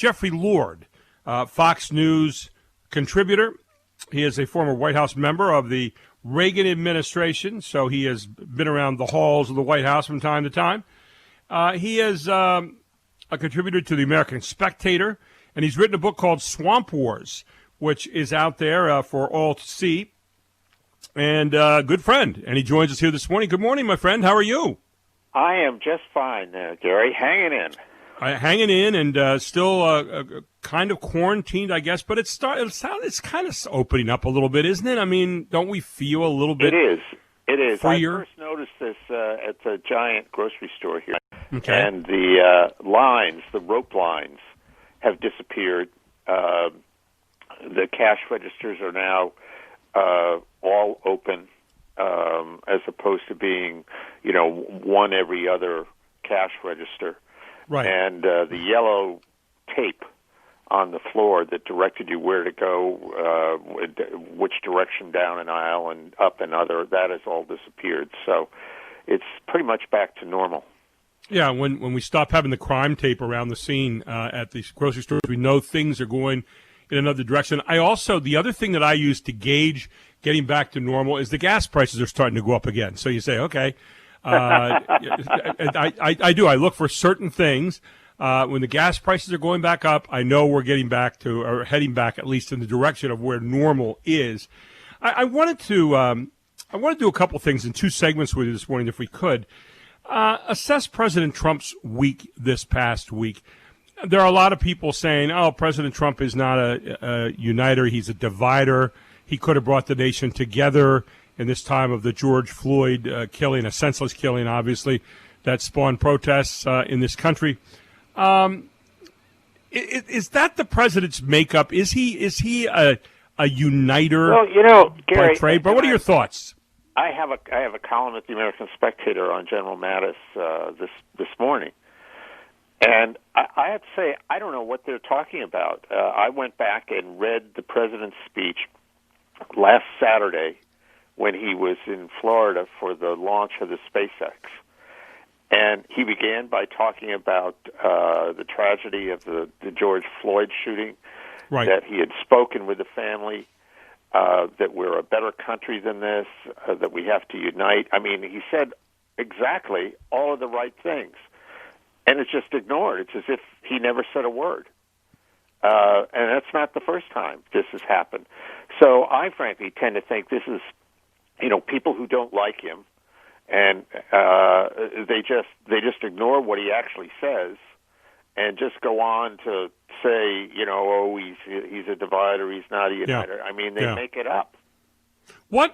Jeffrey Lord, Fox News contributor. He is a former White House member of the Reagan administration, so he has been around the halls of the White House from time to time. He is a contributor to the American Spectator, and he's written a book called Swamp Wars, which is out there for all to see. And good friend, and he joins us here this morning. Good morning, my friend. How are you? I am just fine, Gary. Hanging in. Hanging in, and still kind of quarantined, I guess. But it's kind of opening up a little bit, isn't it? I mean, don't we feel a little bit? It is. Freer? I first noticed this at the giant grocery store here, okay. And the rope lines, have disappeared. The cash registers are now all open, as opposed to being, one every other cash register. Right. And the yellow tape on the floor that directed you where to go, which direction down an aisle and up another, that has all disappeared. So it's pretty much back to normal. Yeah, when we stop having the crime tape around the scene at these grocery stores, we know things are going in another direction. The other thing that I use to gauge getting back to normal is the gas prices are starting to go up again. So you say, okay, I do. I look for certain things. When the gas prices are going back up, I know we're getting back to, or heading back at least in the direction of where normal is. I wanted to do a couple things in two segments with you this morning, if we could. Assess President Trump's week this past week. There are a lot of people saying, President Trump is not a uniter. He's a divider. He could have brought the nation together in this time of the George Floyd killing, a senseless killing, obviously, that spawned protests in this country. Is that the president's makeup? Is he a uniter? Well, Gary, by trade? But what are your thoughts? I have a column at the American Spectator on General Mattis this morning, and I have to say I don't know what they're talking about. I went back and read the president's speech last Saturday when he was in Florida for the launch of the SpaceX, and he began by talking about the tragedy of the George Floyd shooting, right. That he had spoken with the family. That we're a better country than this, that we have to unite. I mean, he said exactly all of the right things, and it's just ignored. It's as if he never said a word. And that's not the first time this has happened. So I frankly tend to think this is, people who don't like him, and they just ignore what he actually says, and just go on to say, he's a divider, he's not a uniter. Yeah. I mean, they make it up. Why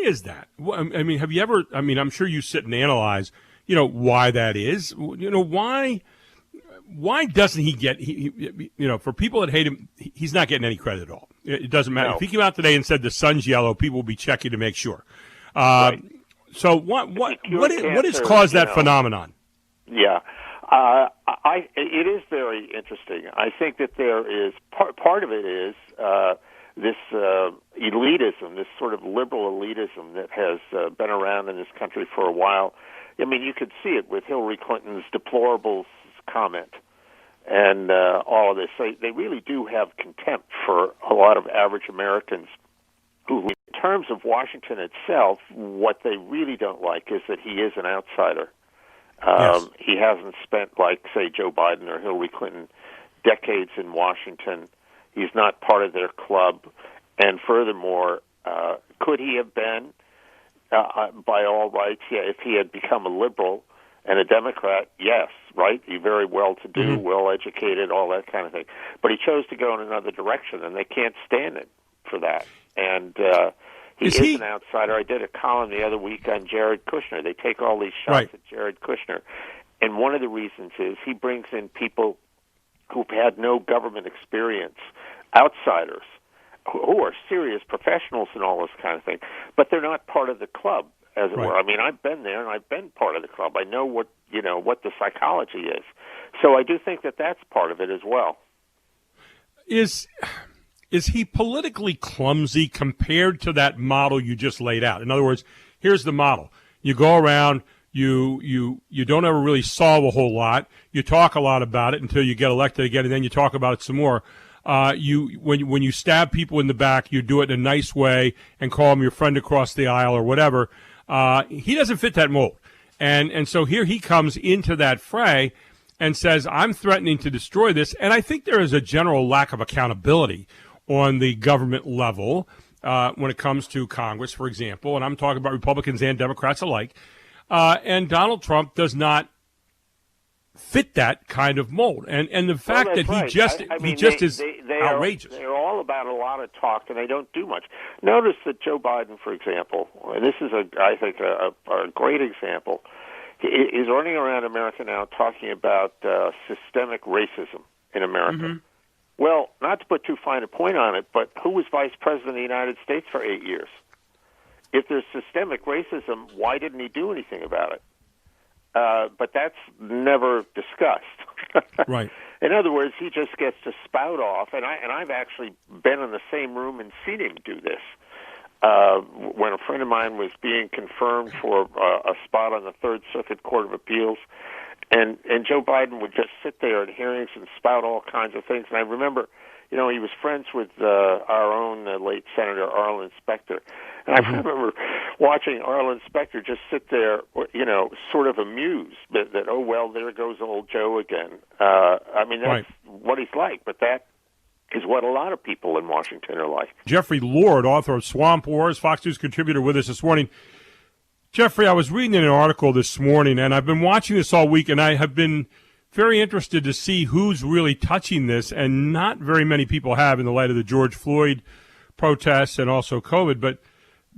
is that? I mean, have you ever? I mean, I'm sure you sit and analyze, why that is. Why doesn't he get? For people that hate him, he's not getting any credit at all. It doesn't matter. No. If he came out today and said the sun's yellow, people will be checking to make sure. Right. So what has caused that phenomenon? Yeah. It is very interesting. I think that there is part of it is this elitism, this sort of liberal elitism that has been around in this country for a while. I mean, you could see it with Hillary Clinton's deplorables comment and all of this. They really do have contempt for a lot of average Americans who, in terms of Washington itself, what they really don't like is that he is an outsider. Yes. He hasn't spent, like, say, Joe Biden or Hillary Clinton, decades in Washington. He's not part of their club. And furthermore, could he have been, by all rights, if he had become a liberal and a Democrat, yes, right? He very well-to-do, well-educated, all that kind of thing. But he chose to go in another direction, and they can't stand it for that. And he is an outsider. I did a column the other week on Jared Kushner. They take all these shots at Jared Kushner. And one of the reasons is he brings in people who've had no government experience, outsiders, who are serious professionals and all this kind of thing, but they're not part of the club, as it were. I mean, I've been there and I've been part of the club. I know what the psychology is. So I do think that that's part of it as well. Is he politically clumsy compared to that model you just laid out? In other words, here's the model. You go around, You don't ever really solve a whole lot. You talk a lot about it until you get elected again, and then you talk about it some more. When you stab people in the back, you do it in a nice way and call them your friend across the aisle or whatever. He doesn't fit that mold, and so here he comes into that fray and says, "I'm threatening to destroy this." And I think there is a general lack of accountability on the government level when it comes to Congress, for example, and I'm talking about Republicans and Democrats alike. And Donald Trump does not fit that kind of mold. And the fact that he just is outrageous. They're all about a lot of talk, and they don't do much. Notice that Joe Biden, for example, and this is, I think, a great example, is running around America now talking about systemic racism in America. Mm-hmm. Well, not to put too fine a point on it, but who was vice president of the United States for 8 years? If there's systemic racism, why didn't he do anything about it? But that's never discussed. Right. In other words, he just gets to spout off, and I've actually been in the same room and seen him do this. When a friend of mine was being confirmed for a spot on the Third Circuit Court of Appeals, and Joe Biden would just sit there at hearings and spout all kinds of things. And I remember, he was friends with our own late Senator Arlen Specter. And I remember watching Arlen Specter just sit there, sort of amused that oh, well, there goes old Joe again. That's what he's like, but that is what a lot of people in Washington are like. Jeffrey Lord, author of Swamp Wars, Fox News contributor with us this morning. Jeffrey, I was reading an article this morning, and I've been watching this all week, and I have been very interested to see who's really touching this, and not very many people have in the light of the George Floyd protests and also COVID.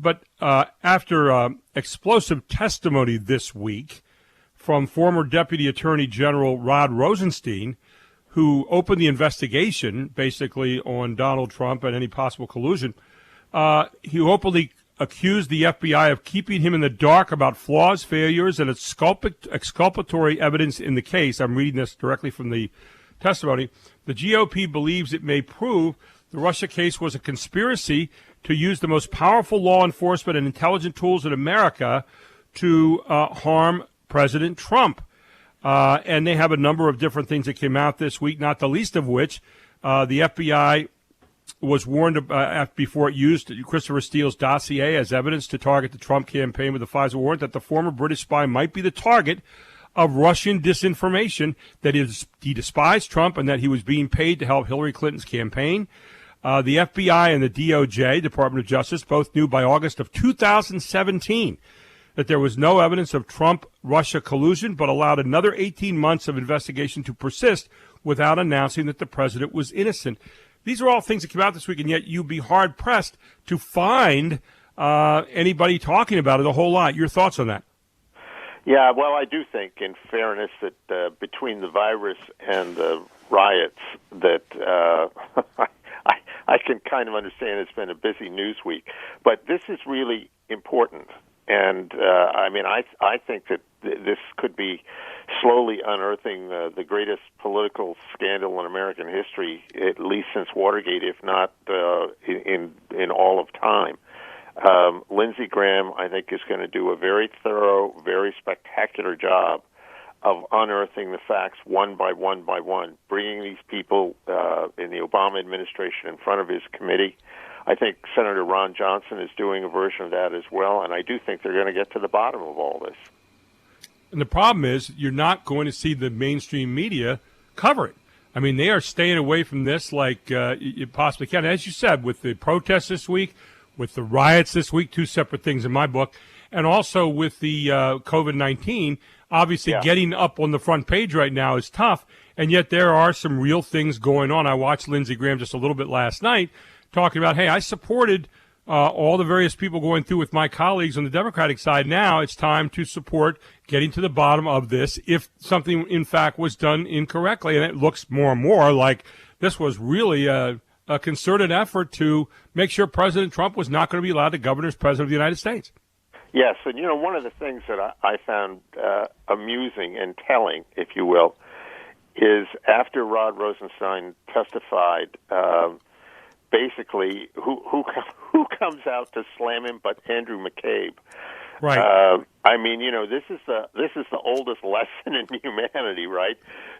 But after explosive testimony this week from former Deputy Attorney General Rod Rosenstein, who opened the investigation basically on Donald Trump and any possible collusion, he openly accused the FBI of keeping him in the dark about flaws, failures, and exculpatory evidence in the case. I'm reading this directly from the testimony. The GOP believes it may prove the Russia case was a conspiracy to use the most powerful law enforcement and intelligence tools in America to harm President Trump. And they have a number of different things that came out this week, not the least of which the FBI was warned before it used Christopher Steele's dossier as evidence to target the Trump campaign with a FISA warrant that the former British spy might be the target of Russian disinformation, that he despised Trump and that he was being paid to help Hillary Clinton's campaign. The FBI and the DOJ, Department of Justice, both knew by August of 2017 that there was no evidence of Trump-Russia collusion, but allowed another 18 months of investigation to persist without announcing that the president was innocent. These are all things that came out this week, and yet you'd be hard-pressed to find anybody talking about it a whole lot. Your thoughts on that? Yeah, well, I do think, in fairness, that between the virus and the riots, that I can kind of understand it's been a busy news week. But this is really important. And, I think that this could be slowly unearthing the greatest political scandal in American history, at least since Watergate, if not in all of time. Lindsey Graham, I think, is going to do a very thorough, very spectacular job of unearthing the facts one by one by one, bringing these people in the Obama administration in front of his committee. I think Senator Ron Johnson is doing a version of that as well, and I do think they're going to get to the bottom of all this. And the problem is you're not going to see the mainstream media cover it. I mean, they are staying away from this like you possibly can. As you said, with the protests this week, with the riots this week, two separate things in my book, and also with the COVID-19, obviously getting up on the front page right now is tough, and yet there are some real things going on. I watched Lindsey Graham just a little bit last night talking about, hey, I supported all the various people going through with my colleagues on the Democratic side. Now it's time to support getting to the bottom of this if something, in fact, was done incorrectly. And it looks more and more like this was really a concerted effort to make sure President Trump was not going to be allowed to govern as President of the United States. Yes, and, one of the things that I found amusing and telling, if you will, is after Rod Rosenstein testified, basically, who comes out to slam him but Andrew McCabe, Right. I mean, this is the oldest lesson in humanity, right?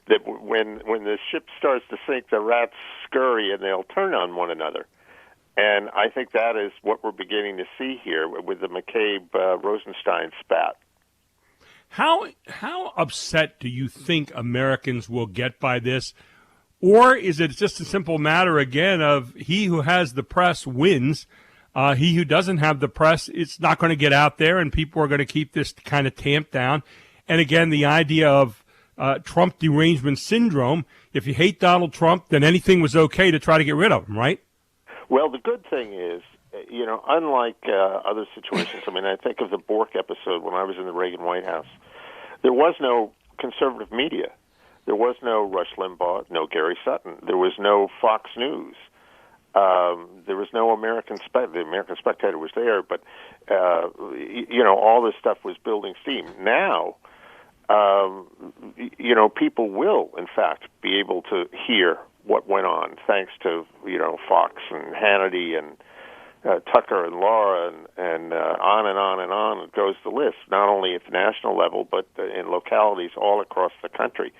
That when the ship starts to sink, the rats scurry and they'll turn on one another. And I think that is what we're beginning to see here with the McCabe-Rosenstein spat. How upset do you think Americans will get by this? Or is it just a simple matter, again, of he who has the press wins? He who doesn't have the press, it's not going to get out there, and people are going to keep this kind of tamped down. And again, the idea of Trump derangement syndrome, if you hate Donald Trump, then anything was okay to try to get rid of him, right? Well, the good thing is, unlike other situations, I mean, I think of the Bork episode when I was in the Reagan White House. There was no conservative media. There was no Rush Limbaugh, no Gary Sutton. There was no Fox News. There was no the American Spectator was there, but, all this stuff was building steam. Now, people will, in fact, be able to hear what went on thanks to, Fox and Hannity and Tucker and Laura and on and on and on. It goes the list, not only at the national level, but in localities all across the country.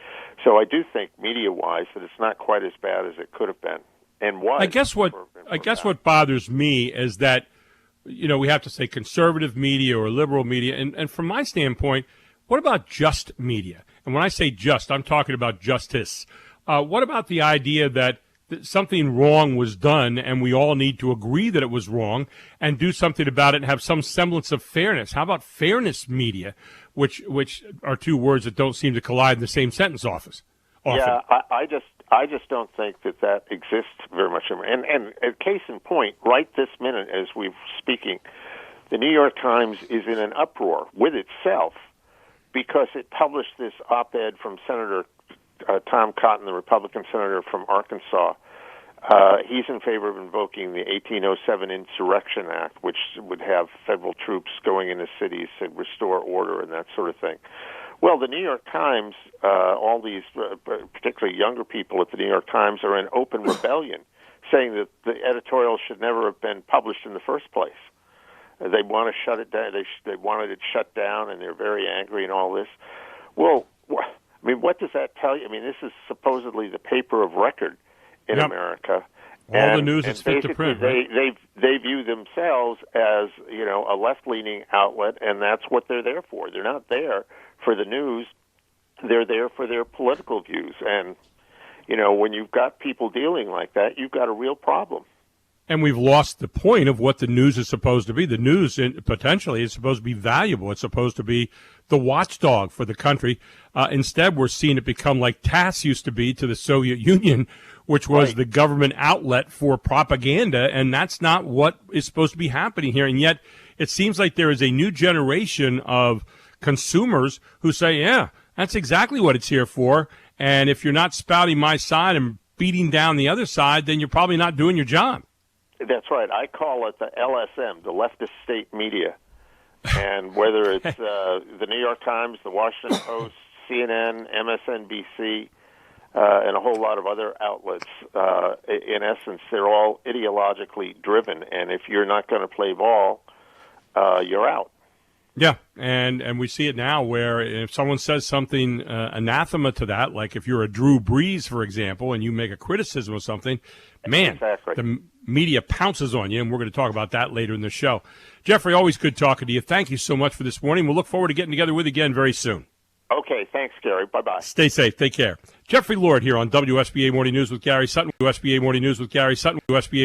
So I do think, media-wise, that it's not quite as bad as it could have been. And was. I guess what bothers me is that, we have to say conservative media or liberal media. And from my standpoint, what about just media? And when I say just, I'm talking about justice. What about the idea that something wrong was done and we all need to agree that it was wrong and do something about it and have some semblance of fairness? How about fairness media, which are two words that don't seem to collide in the same sentence often? Yeah, I just don't think that exists very much. And a case in point, right this minute as we're speaking, the New York Times is in an uproar with itself because it published this op-ed from Senator Tom Cotton, the Republican senator from Arkansas. He's in favor of invoking the 1807 Insurrection Act, which would have federal troops going into cities to restore order and that sort of thing. Well, the New York Times, all these particularly younger people at the New York Times are in open rebellion, saying that the editorial should never have been published in the first place. They want to shut it down. They wanted it shut down, and they're very angry and all this. Well, I mean, what does that tell you? I mean, this is supposedly the paper of record in America. All the news is fit to print, right? They view themselves as, a left-leaning outlet, and that's what they're there for. They're not there for the news. They're there for their political views. And, when you've got people dealing like that, you've got a real problem. And we've lost the point of what the news is supposed to be. The news potentially is supposed to be valuable. It's supposed to be the watchdog for the country. Instead, we're seeing it become like TASS used to be to the Soviet Union, which was the government outlet for propaganda, and that's not what is supposed to be happening here. And yet it seems like there is a new generation of consumers who say, yeah, that's exactly what it's here for, and if you're not spouting my side and beating down the other side, then you're probably not doing your job. That's right. I call it the LSM, the leftist state media. And whether it's the New York Times, the Washington Post, CNN, MSNBC, and a whole lot of other outlets, in essence, they're all ideologically driven. And if you're not going to play ball, you're out. Yeah, and we see it now where if someone says something anathema to that, like if you're a Drew Brees, for example, and you make a criticism of something, man, exactly. The media pounces on you, and we're going to talk about that later in the show. Jeffrey, always good talking to you. Thank you so much for this morning. We'll look forward to getting together with you again very soon. Okay, thanks, Gary. Bye-bye. Stay safe. Take care. Jeffrey Lord here on WSBA Morning News with Gary Sutton. WSBA Morning News with Gary Sutton. WSBA